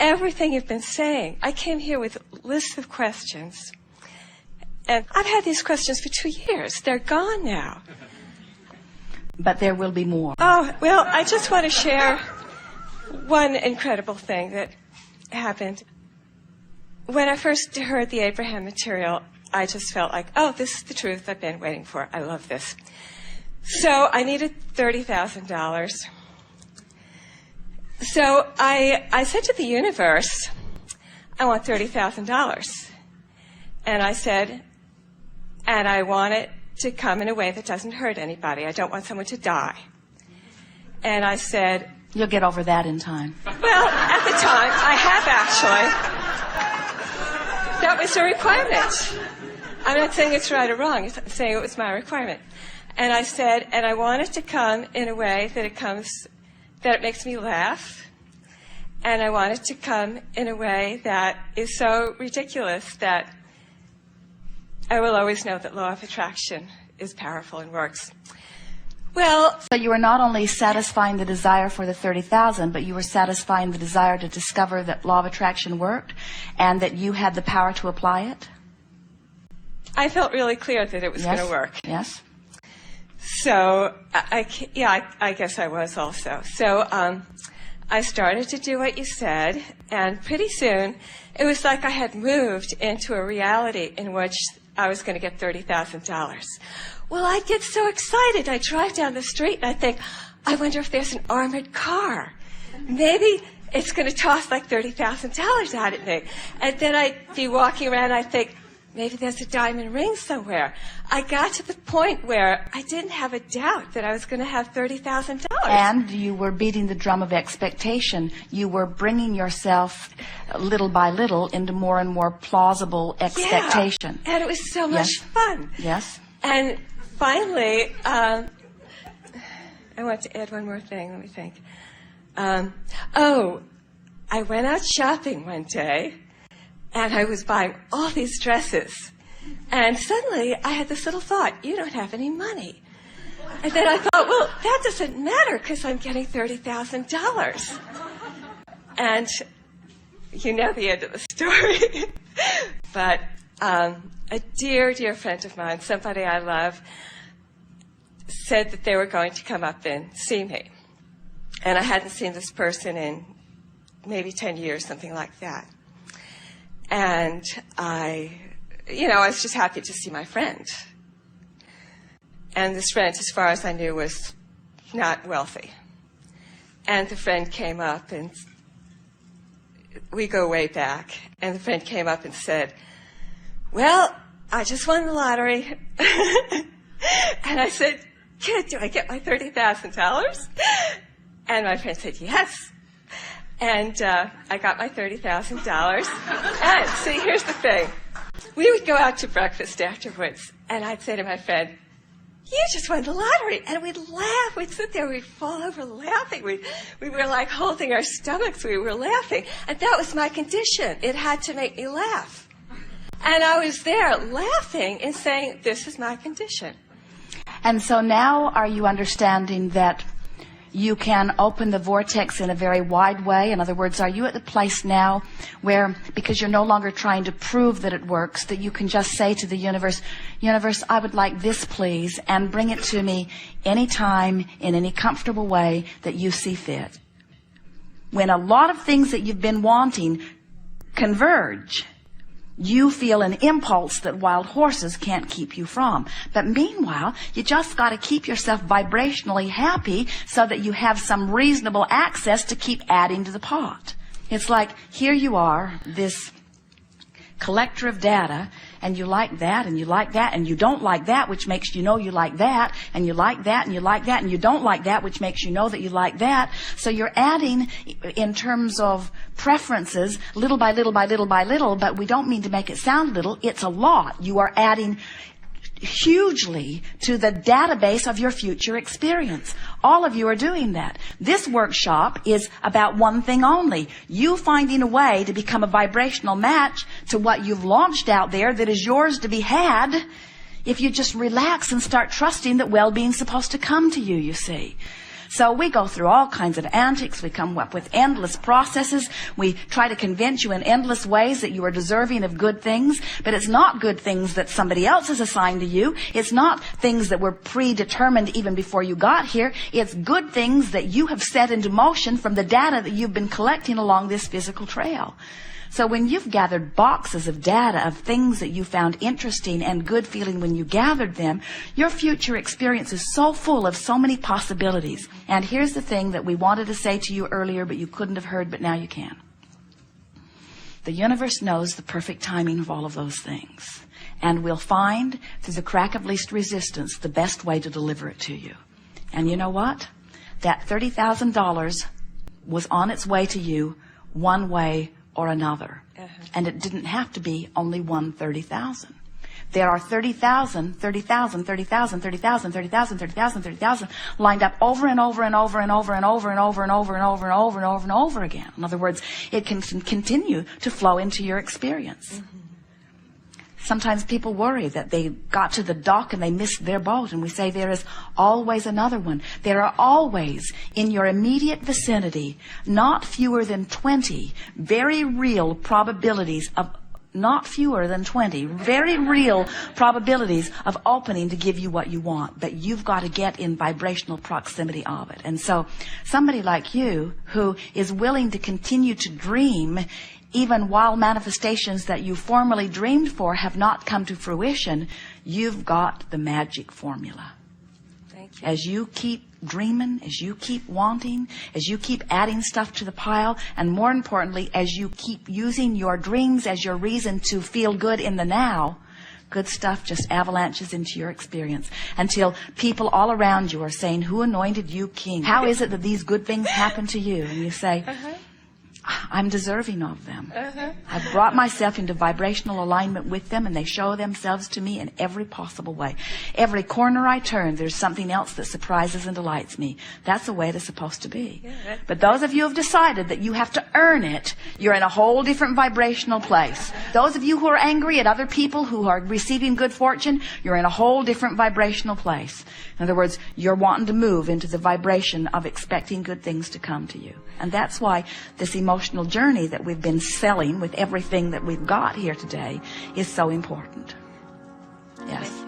everything you've been saying. I came here with lists of questions. And I've had these questions for 2 years. They're gone now. But there will be more. Oh, well, I just want to share one incredible thing that happened. When I first heard the Abraham material, I just felt like, oh, this is the truth I've been waiting for. I love this. So I needed $30,000. So I said to the universe, I want $30,000. And I said, and I want it to come in a way that doesn't hurt anybody. I don't want someone to die. And I said... You'll get over that in time. Well, at the time, I have actually. That was a requirement. I'm not saying it's right or wrong. I'm saying it was my requirement. And I said, and I want it to come in a way that it makes me laugh. And I want it to come in a way that is so ridiculous that I will always know that law of attraction is powerful and works. Well, so you were not only satisfying the desire for the 30,000, but you were satisfying the desire to discover that law of attraction worked and that you had the power to apply it? I felt really clear that it was going to work. Yes. So, I guess I was also. So, I started to do what you said, and pretty soon, it was like I had moved into a reality in which I was going to get $30,000. Well, I get so excited. I drive down the street and I think, I wonder if there's an armored car. Maybe it's going to toss like $30,000 out at me. And then I'd be walking around and I think, maybe there's a diamond ring somewhere. I got to the point where I didn't have a doubt that I was going to have $30,000. And you were beating the drum of expectation. You were bringing yourself little by little into more and more plausible expectation. Yeah, and it was so much fun. Yes. And finally, I want to add one more thing. Let me think. I went out shopping one day, and I was buying all these dresses. And suddenly, I had this little thought, you don't have any money. And then I thought, well, that doesn't matter because I'm getting $30,000. And you know the end of the story. But a dear, dear friend of mine, somebody I love, said that they were going to come up and see me. And I hadn't seen this person in maybe 10 years, something like that. And I was just happy to see my friend. And this friend, as far as I knew, was not wealthy. And the friend came up, and we go way back. And the friend came up and said, well, I just won the lottery. And I said, kid, do I get my $30,000? And my friend said, yes. And I got my $30,000. And see, here's the thing. We would go out to breakfast afterwards, and I'd say to my friend, you just won the lottery. And we'd laugh. We'd sit there. We'd fall over laughing. We were like holding our stomachs. We were laughing. And that was my condition. It had to make me laugh. And I was there laughing and saying, this is my condition. And so now are you understanding that you can open the vortex in a very wide way? In other words, are you at the place now where, because you're no longer trying to prove that it works, that you can just say to the universe, universe, I would like this, please, and bring it to me anytime, in any comfortable way that you see fit? When a lot of things that you've been wanting converge, you feel an impulse that wild horses can't keep you from. But meanwhile, you just got to keep yourself vibrationally happy so that you have some reasonable access to keep adding to the pot. It's like, here you are, this collector of data, and you like that, and you like that, and you don't like that, which makes you know you like that, and you like that, and you like that, and you don't like that, which makes you know that you like that. So you're adding, in terms of preferences, little by little by little by little, but we don't mean to make it sound little. It's a lot. You are adding hugely to the database of your future experience. All of you are doing that. This workshop is about one thing only. You finding a way to become a vibrational match to what you've launched out there that is yours to be had if you just relax and start trusting that well-being's supposed to come to you, you see. So we go through all kinds of antics. We come up with endless processes. We try to convince you in endless ways that you are deserving of good things, but it's not good things that somebody else has assigned to you. It's not things that were predetermined even before you got here. It's good things that you have set into motion from the data that you've been collecting along this physical trail. So when you've gathered boxes of data of things that you found interesting and good feeling when you gathered them, your future experience is so full of so many possibilities. And here's the thing that we wanted to say to you earlier, but you couldn't have heard, but now you can. The universe knows the perfect timing of all of those things. And will find, through the crack of least resistance, the best way to deliver it to you. And you know what? That $30,000 was on its way to you one way or another. And it didn't have to be only one 30,000. There are 30,000, 30,000, 30,000, 30,000, 30,000, 30,000, 30,000 lined up over and over and over and over and over and over and over and over and over and over and over again. In other words, it can continue to flow into your experience. Sometimes people worry that they got to the dock and they missed their boat, and we say there is always another one. There are always in your immediate vicinity not fewer than 20 very real probabilities of not fewer than 20 very real probabilities of opening to give you what you want, but you've got to get in vibrational proximity of it. And so somebody like you who is willing to continue to dream even while manifestations that you formerly dreamed for have not come to fruition, you've got the magic formula. Thank you. As you keep dreaming, as you keep wanting, as you keep adding stuff to the pile, and more importantly, as you keep using your dreams as your reason to feel good in the now, good stuff just avalanches into your experience until people all around you are saying, who anointed you king? How is it that these good things happen to you? And you say, I'm deserving of them. I've brought myself into vibrational alignment with them, and they show themselves to me in every possible way. Every corner I turn, there's something else that surprises and delights me. That's the way it is supposed to be. But those of you who have decided that you have to earn it, you're in a whole different vibrational place. Those of you who are angry at other people who are receiving good fortune, you're in a whole different vibrational place. In other words, you're wanting to move into the vibration of expecting good things to come to you. And that's why this emotional journey that we've been selling with everything that we've got here today is so important. Yes.